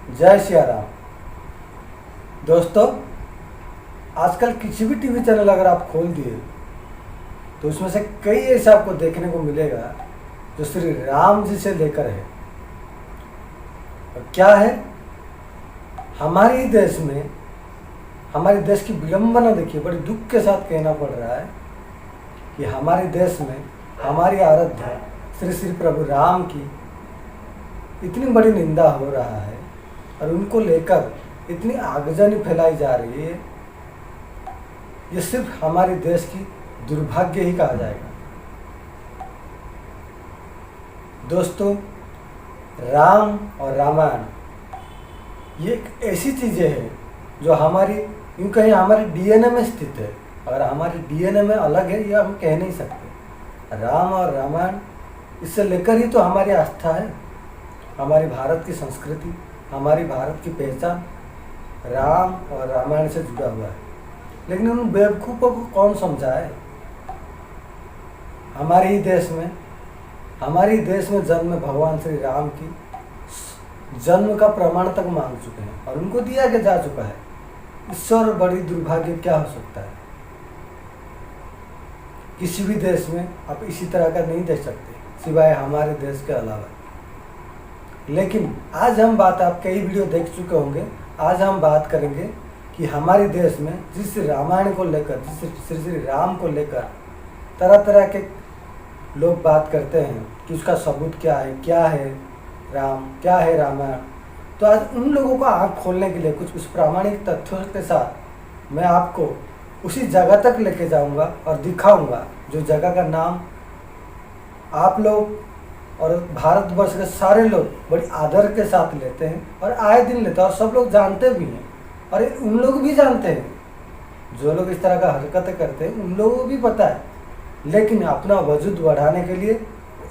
जय सिया राम। दोस्तों, आजकल किसी भी टीवी चैनल अगर आप खोल दिए तो उसमें से कई ऐसे आपको देखने को मिलेगा जो श्री राम जी से लेकर है। और क्या है, हमारे ही देश में हमारे देश की विडंबना देखिए, बड़ी दुख के साथ कहना पड़ रहा है कि हमारे देश में हमारी आराध्य श्री श्री प्रभु राम की इतनी बड़ी निंदा हो रहा है और उनको लेकर इतनी आगजनी फैलाई जा रही है। ये सिर्फ हमारे देश की दुर्भाग्य ही कहा जाएगा। दोस्तों, राम और रामायण ये एक ऐसी चीज़ें हैं जो हमारी यूँ कहीं हमारे डीएनए में स्थित है। अगर हमारे डीएनए में अलग है, यह हम कह नहीं सकते। राम और रामायण इससे लेकर ही तो हमारी आस्था है। हमारी भारत की संस्कृति, हमारी भारत की पहचान राम और रामायण से जुड़ा हुआ है। लेकिन उन बेवकूफ़ों को कौन समझाए? हमारे ही देश में जन्म भगवान श्री राम की जन्म का प्रमाण तक मांग चुके हैं और उनको दिया के जा चुका है। इससे और बड़ी दुर्भाग्य क्या हो सकता है? किसी भी देश में आप इसी तरह का नहीं देख सकते सिवाय हमारे देश के अलावा। लेकिन आज हम बात, आप कई वीडियो देख चुके होंगे, आज हम बात करेंगे कि हमारे देश में जिस रामायण को लेकर, जिस श्री राम को लेकर तरह तरह के लोग बात करते हैं कि उसका सबूत क्या है राम, क्या है रामायण। तो आज उन लोगों को आँख खोलने के लिए कुछ उस प्रामाणिक तथ्यों के साथ मैं आपको उसी जगह तक लेके जाऊंगा और दिखाऊंगा जो जगह का नाम आप लोग और भारतवर्ष के सारे लोग बड़ी आदर के साथ लेते हैं और आए दिन लेते हैं और सब लोग जानते भी हैं। और उन लोग भी जानते हैं, जो लोग इस तरह का हरकतें करते हैं उन लोगों को भी पता है, लेकिन अपना वजूद बढ़ाने के लिए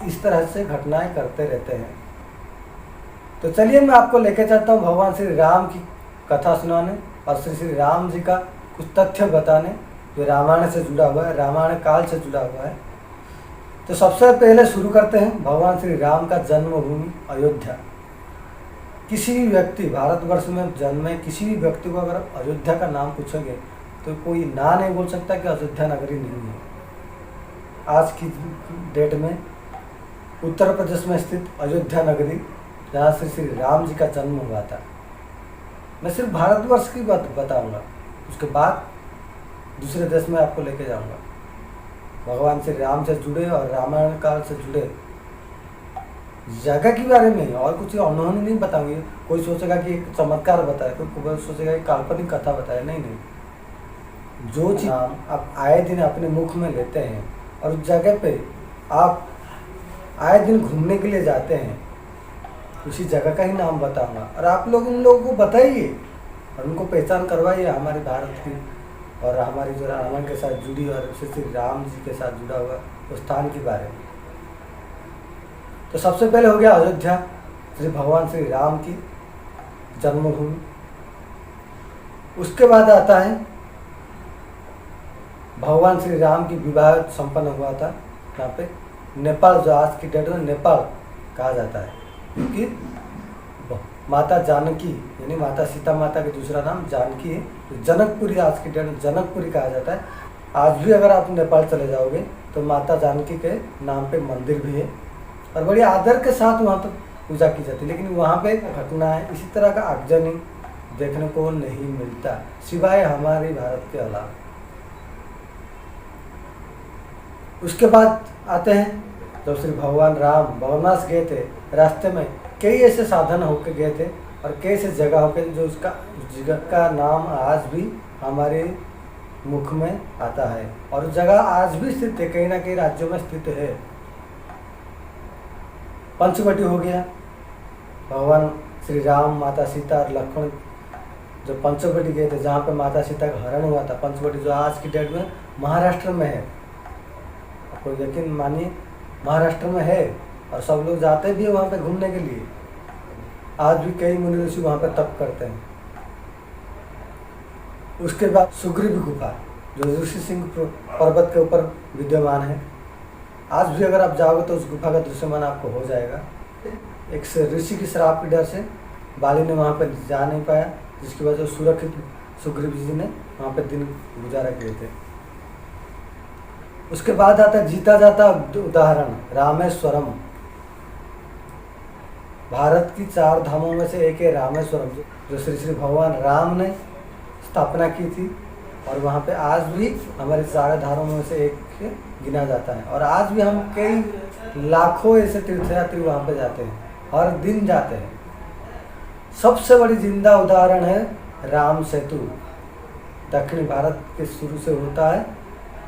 इस तरह से घटनाएं करते रहते हैं। तो चलिए मैं आपको लेके चलता हूँ भगवान श्री राम की कथा सुनाने और श्री श्री राम जी का कुछ तथ्य बताने जो रामायण से जुड़ा हुआ है, रामायण काल से जुड़ा हुआ है। तो सबसे पहले शुरू करते हैं भगवान श्री राम का जन्मभूमि अयोध्या। किसी भी व्यक्ति, भारतवर्ष में जन्मे किसी भी व्यक्ति को अगर अयोध्या का नाम पूछोगे तो कोई ना नहीं बोल सकता कि अयोध्या नगरी नहीं है। आज की डेट में उत्तर प्रदेश में स्थित अयोध्या नगरी, जहाँ श्री श्री राम जी का जन्म हुआ था। मैं सिर्फ भारतवर्ष की बात बताऊंगा, उसके बाद दूसरे देश में आपको लेके जाऊंगा। भगवान श्री राम से जुड़े और रामायण काल से जुड़े जगह के बारे में और कुछ अनहोनी नहीं बताऊंगी। कोई सोचेगा कि एक चमत्कार बताए, कोई सोचेगा कि काल्पनिक कथा बताए। नहीं, जो चीज़ आप आए दिन अपने मुख में लेते हैं और उस जगह पे आप आए दिन घूमने के लिए जाते हैं, उसी जगह का ही नाम बताऊंगा। और आप लोग उन लोगों को बताइए और उनको पहचान करवाइए हमारे भारत की और हमारी जो रामायण के साथ जुड़ी और श्री राम जी के साथ जुड़ा हुआ उस स्थान के बारे में। तो सबसे पहले हो गया अयोध्या, श्री भगवान श्री राम की जन्मभूमि। उसके बाद आता है भगवान श्री राम की विवाह संपन्न हुआ था यहाँ पे नेपाल, जो आज की डेट में नेपाल कहा जाता है, क्योंकि माता जानकी यानी माता सीता माता का दूसरा नाम जानकी है। तो जनकपुरी आज की डेट में जनकपुरी कहा जाता है। आज भी अगर आप नेपाल चले जाओगे तो माता जानकी के नाम पे मंदिर भी है और बड़ी आदर के साथ वहाँ पर पूजा की जाती है। लेकिन वहाँ पे घटना है, इसी तरह का आगजनी देखने को नहीं मिलता सिवाय हमारे भारत के अलावा। उसके बाद आते हैं जब श्री भगवान राम वनवास गए थे, रास्ते में कई ऐसे साधन होकर गए थे और कई ऐसे जगह होकर जो उसका जगह का नाम आज भी हमारे मुख में आता है और उस जगह आज भी स्थित है, कहीं ना कहीं राज्यों में स्थित है। पंचवटी हो गया, भगवान श्री राम, माता सीता और लक्ष्मण जो पंचवटी गए थे, जहाँ पे माता सीता का हरण हुआ था। पंचवटी जो आज की डेट में महाराष्ट्र में है, आपको यकीन मानिए महाराष्ट्र में है और सब लोग जाते भी हैं वहाँ पे घूमने के लिए। आज भी कई मुनि ऋषि वहाँ पे तप करते हैं। उसके बाद सुग्रीव गुफा जो ऋषि सिंह पर्वत के ऊपर विद्यमान है, आज भी अगर आप जाओगे तो उस गुफा का दृश्यमान आपको हो जाएगा। एक ऋषि की श्राप की डर से बाली ने वहाँ पर जा नहीं पाया, जिसकी वजह से सुरक्षित सुग्रीव जी ने वहाँ पर दिन गुजारा किए थे। उसके बाद आता जीता जाता उदाहरण रामेश्वरम। भारत की 4 धामों में से एक है रामेश्वरम, जो श्री भगवान राम ने स्थापना की थी। और वहाँ पे आज भी हमारे 4 धामों में से एक गिना जाता है। और आज भी हम कई लाखों ऐसे तीर्थयात्री वहाँ पे जाते हैं, हर दिन जाते हैं। सबसे बड़ी जिंदा उदाहरण है राम सेतु। दक्षिण भारत के शुरू से होता है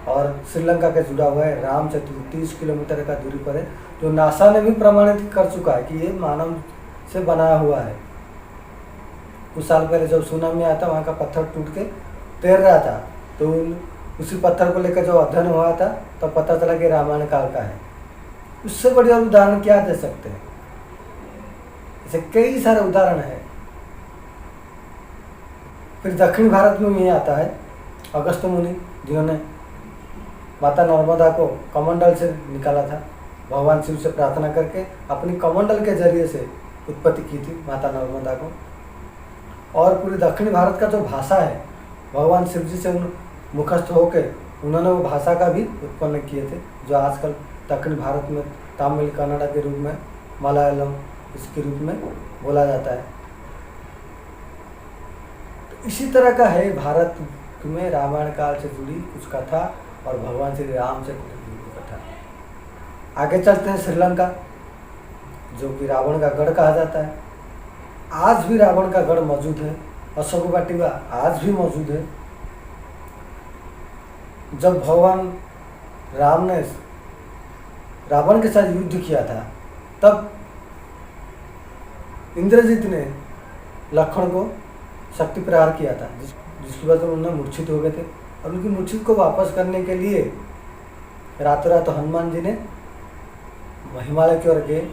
और श्रीलंका के जुड़ा हुआ है। राम सेतु 30 किलोमीटर का दूरी पर है, जो नासा ने भी प्रमाणित कर चुका है कि ये मानव से बनाया हुआ है। कुछ साल पहले जब सुनामी आया था, वहाँ का पत्थर टूट के तैर रहा था, तो उसी पत्थर को लेकर जो अध्ययन हुआ था, तो पता चला कि रामायण काल का है। उससे बड़ी और उदाहरण क्या दे सकते हैं? ऐसे कई सारे उदाहरण है। फिर दक्षिण भारत में ये आता है अगस्त्य मुनि, जिन्होंने माता नर्मदा को कमंडल से निकाला था। भगवान शिव से प्रार्थना करके अपनी कमंडल के जरिए से उत्पत्ति की थी माता नर्मदा को। और पूरे दक्षिण भारत का जो भाषा है, भगवान शिव जी से मुखस्थ होकर उन्होंने वो भाषा का भी उत्पन्न किए थे, जो आजकल दक्षिण भारत में तमिल, कन्नड़ा के रूप में, मलयालम इसके रूप में बोला जाता है। तो इसी तरह का है भारत में रामायण काल से जुड़ी कुछ कथा और भगवान श्री राम से जुड़ी कथा। आगे चलते हैं श्रीलंका, जो कि रावण का गढ़ कहा जाता है। आज भी रावण का गढ़ मौजूद है। अशोक वाटिका आज भी मौजूद है। जब भगवान राम ने रावण के साथ युद्ध किया था, तब इंद्रजीत ने लक्ष्मण को शक्ति प्रहार किया था, जिसकी वजह से उन्होंने मूर्छित हो गए थे। और उनकी मूर्छित को वापस करने के लिए रातों रात हनुमान जी ने हिमालय की ओर गए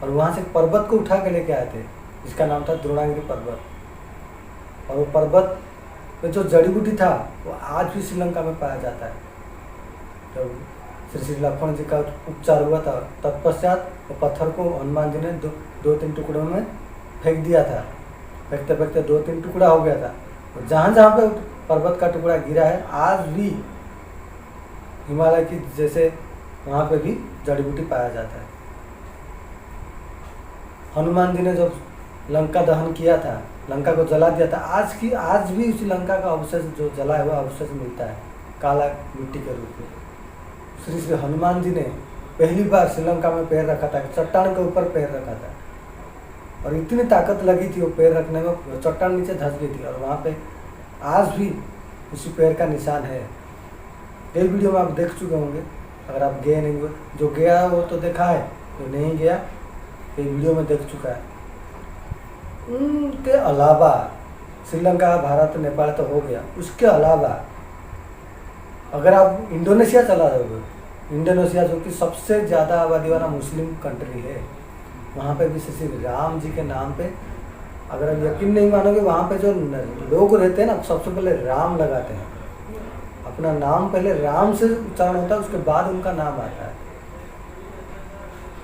और वहाँ से एक पर्वत को उठा के लेके आए थे, जिसका नाम था द्रोणागिरी पर्वत। और वो पर्वत में जो जड़ी बूटी था, वो आज भी श्रीलंका में पाया जाता है। जब श्री लक्ष्मण जी का उपचार हुआ था, तत्पश्चात वो पत्थर को हनुमान जी ने 2-3 टुकड़ों में फेंक दिया था। फेंकते फेंकते 2-3 टुकड़ा हो गया था। और जहाँ जहाँ पे पर्वत का टुकड़ा गिरा है, आज भी हिमालय की जैसे वहाँ पे भी जड़ी बूटी पाया जाता है। हनुमान जी ने जब लंका दहन किया था, लंका को जला दिया था, आज भी उसी लंका का अवशेष, जो जला हुआ अवशेष मिलता है काला मिट्टी के रूप में। श्री हनुमान जी ने पहली बार श्रीलंका में पैर रखा था, चट्टान के ऊपर पैर रखा था। और इतनी ताकत लगी थी वो पैर रखने में, चट्टान नीचे धंस गई थी। और वहाँ पे आज भी उसी पैर का निशान है। कई वीडियो में आप देख चुके होंगे, अगर आप गए नहीं हुए। जो गया वो तो देखा है, जो नहीं गया ये वीडियो में देख चुका है। उनके अलावा श्रीलंका, भारत, नेपाल तो हो गया, उसके अलावा अगर आप इंडोनेशिया चला जाओगे, इंडोनेशिया जो कि सबसे ज़्यादा आबादी वाला मुस्लिम कंट्री है, वहाँ पे भी श्री राम जी के नाम पे, अगर आप यकीन नहीं मानोगे, वहाँ पे जो लोग रहते हैं ना, सबसे पहले राम लगाते हैं। अपना नाम पहले राम से उच्चारण होता है, उसके बाद उनका नाम आता है।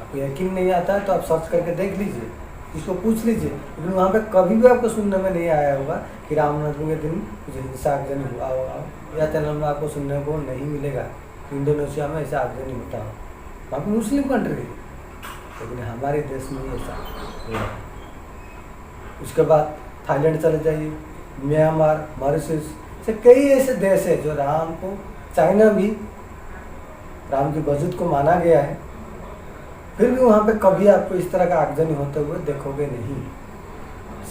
आपको यकीन नहीं आता है तो आप सर्च करके देख लीजिए, इसको पूछ लीजिए। लेकिन वहाँ पे कभी भी आपको सुनने में नहीं आया होगा कि रामनवमी के दिन कुछ हिंसा आगजनी हुआ होगा, या चैनल में आपको सुनने को नहीं मिलेगा इंडोनेशिया में ऐसा आगजनी होता हो। वहाँ पर मुस्लिम कंट्री है, लेकिन हमारे देश में ऐसा हुआ। उसके बाद थाईलैंड चले जाइए, म्यांमार, मॉरिशस से कई ऐसे देश है जो राम को, चाइना भी राम की वजूद को माना गया है, फिर भी वहाँ पे कभी आपको इस तरह का आगजनी होते हुए देखोगे नहीं,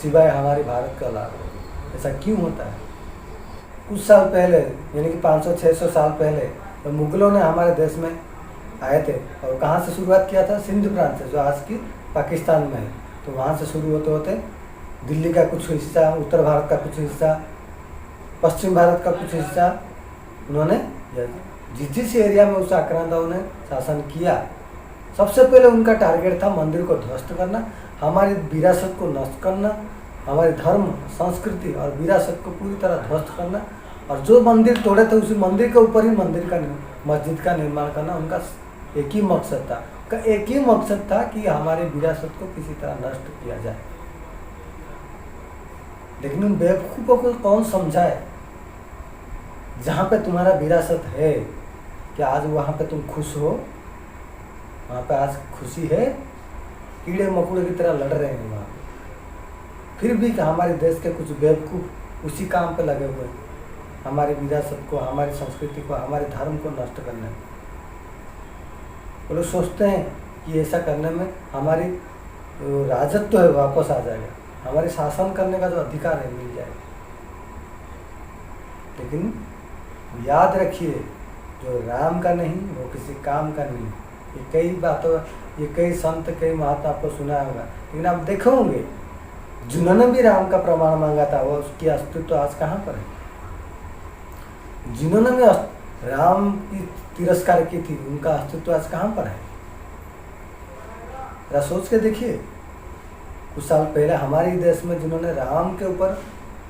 सिवाय हमारे भारत के अलावा। ऐसा क्यों होता है? कुछ साल पहले, यानी कि 500-600 साल पहले, तो मुगलों ने हमारे देश में आए थे। और कहाँ से शुरुआत किया था? सिंध प्रांत से, जो आज की पाकिस्तान में है। तो वहाँ से शुरू होते होते दिल्ली का कुछ हिस्सा, उत्तर भारत का कुछ हिस्सा, पश्चिम भारत का कुछ हिस्सा, उन्होंने जिस एरिया में उस आक्रांताओं ने शासन किया, सबसे पहले उनका टारगेट था मंदिर को ध्वस्त करना, हमारी विरासत को नष्ट करना, हमारे धर्म, संस्कृति और विरासत को पूरी तरह ध्वस्त करना। और जो मंदिर तोड़े थे, उसी मंदिर के ऊपर ही मस्जिद का निर्माण करना उनका एक ही मकसद था। एक ही मकसद था कि हमारे विरासत को किसी तरह नष्ट किया जाए। लेकिन उन बेवकूफ़ों को कौन समझाए? जहाँ पे तुम्हारा विरासत है, क्या आज वहाँ पे तुम खुश हो? वहाँ पे आज खुशी है? कीड़े मकोड़े की तरह लड़ रहे हैं वहाँ पे। फिर भी हमारे देश के कुछ बेवकूफ़ उसी काम पे लगे हुए हैं, हमारी विरासत को, हमारी संस्कृति को, हमारे धर्म को नष्ट करने में। वो लोग सोचते हैं कि ऐसा करने में हमारी राजत्व है वापस आ जाएगा, हमारे शासन करने का जो अधिकार है मिल जाएगा। लेकिन याद रखिए, जो राम का नहीं वो किसी काम का नहीं। ये कई बातों, ये कई संत, कई महात्मा आपको सुना होगा, लेकिन आप देखोगे जिन्होंने भी राम का प्रमाण मांगा था वो उसकी अस्तित्व आज कहाँ पर है? जिन्होंने भी राम की तिरस्कार की थी उनका अस्तित्व आज कहाँ पर है? जरा सोच के देखिए। कुछ साल पहले हमारे देश में जिन्होंने राम के ऊपर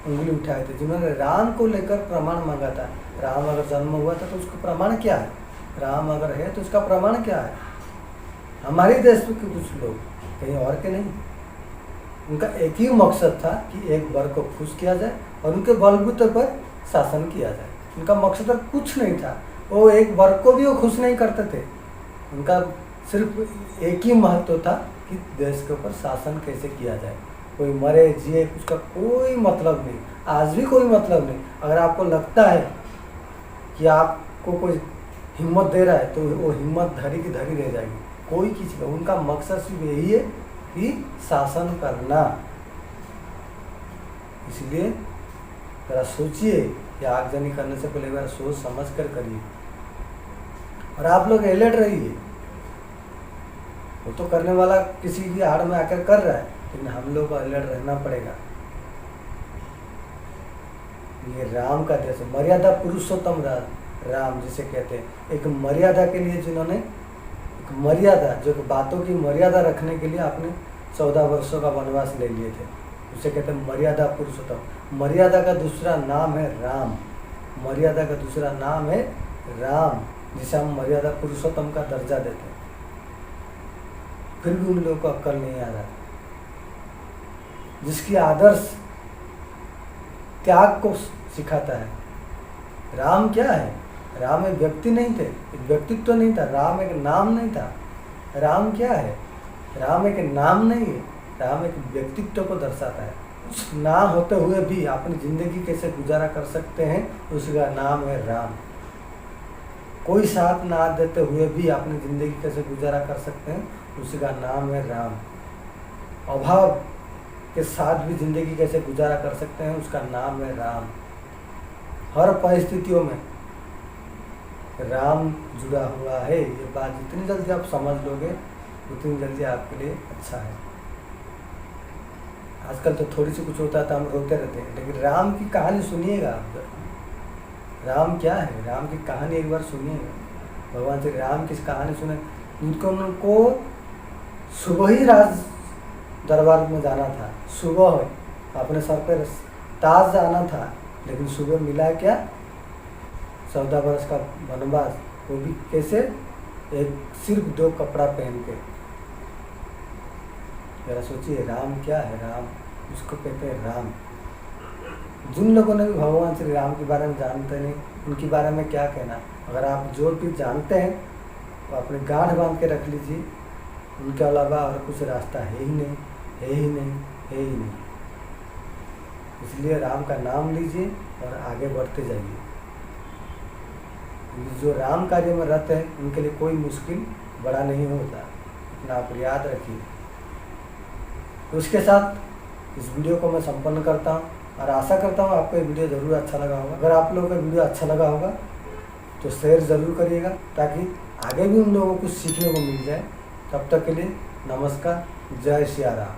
उंगली उठाए थे, जिन्होंने राम को लेकर प्रमाण मांगा था, राम अगर जन्म हुआ था तो उसका प्रमाण क्या है? राम अगर है तो उसका प्रमाण क्या है? हमारे देश में कुछ लोग, कहीं और के नहीं, उनका एक ही मकसद था कि एक वर्ग को खुश किया जाए और उनके बलबूते पर शासन किया जाए। उनका मकसद कुछ नहीं था, वो एक वर्ग को भी वो खुश नहीं करते थे। उनका सिर्फ एक ही महत्व था कि देश के ऊपर शासन कैसे किया जाए। कोई मरे जिए उसका कोई मतलब नहीं, आज भी कोई मतलब नहीं। अगर आपको लगता है कि आपको कोई हिम्मत दे रहा है तो वो हिम्मत धरी की धरी रह जाएगी, कोई किसी का। उनका मकसद सिर्फ यही है कि शासन करना। इसलिए जरा सोचिए कि आगजनी करने से पहले बार सोच समझ कर करिए। और आप लोग अलर्ट रहिए। वो तो करने वाला किसी की आड़ में आकर कर रहा है, लेकिन हम लोग को अलर्ट रहना पड़ेगा। ये राम का देश, मर्यादा पुरुषोत्तम राम जिसे कहते हैं, एक मर्यादा के लिए जिन्होंने, एक मर्यादा, जो बातों की मर्यादा रखने के लिए आपने 14 वर्षों का वनवास ले लिए थे, उसे कहते हैं मर्यादा पुरुषोत्तम। मर्यादा का दूसरा नाम है राम। मर्यादा का दूसरा नाम है राम, जिसे हम मर्यादा पुरुषोत्तम का दर्जा देते हैं। फिर भी उन लोगों को अक्ल नहीं आ रहा। जिसकी आदर्श त्याग को सिखाता है। राम क्या है? राम एक व्यक्ति नहीं थे, एक व्यक्तित्व नहीं था। राम एक नाम नहीं था। राम क्या है? राम एक नाम नहीं है, राम एक व्यक्तित्व को दर्शाता है। कुछ ना होते हुए भी अपनी जिंदगी कैसे गुजारा कर सकते हैं, उसका नाम है राम। कोई साथ ना देते हुए भी अपनी जिंदगी कैसे गुजारा कर सकते हैं, उसका नाम है राम। अभाव के साथ भी जिंदगी कैसे गुजारा कर सकते हैं, उसका नाम है राम। हर परिस्थितियों में राम जुड़ा हुआ है। ये बात जितनी जल्दी आप समझ लोगे उतनी जल्दी आपके लिए अच्छा है। आजकल तो थोड़ी सी कुछ होता है तो हम रोते रहते हैं, लेकिन राम की कहानी सुनिएगा आप। राम क्या है? राम की कहानी एक बार सुनिएगा। भगवान श्री राम की कहानी सुने। उनको सुबह ही राज दरबार में जाना था, सुबह अपने सर पर ताज आना था, लेकिन सुबह मिला क्या? 14 वर्ष का वनवास, वो भी कैसे? एक सिर्फ 2 कपड़ा पहन के। जरा सोचिए, राम क्या है? राम उसको कहते हैं राम। जिन लोगों ने भी भगवान श्री राम के बारे में जानते नहीं, उनके बारे में क्या कहना। अगर आप जो भी जानते हैं तो अपने गांठ बांध के रख लीजिए। उनके अलावा और कुछ रास्ता है ही नहीं, है ही नहीं, है ही नहीं। इसलिए राम का नाम लीजिए और आगे बढ़ते जाइए। जो राम कार्य में रहते हैं उनके लिए कोई मुश्किल बड़ा नहीं होता, इतना आप याद रखिए। तो उसके साथ इस वीडियो को मैं संपन्न करता हूँ और आशा करता हूँ आपको ये वीडियो ज़रूर अच्छा लगा होगा। अगर आप लोगों को वीडियो अच्छा लगा होगा तो शेयर ज़रूर करिएगा, ताकि आगे भी उन लोगों को सीखने को मिल जाए। तब तक के लिए नमस्कार, जय सिया राम।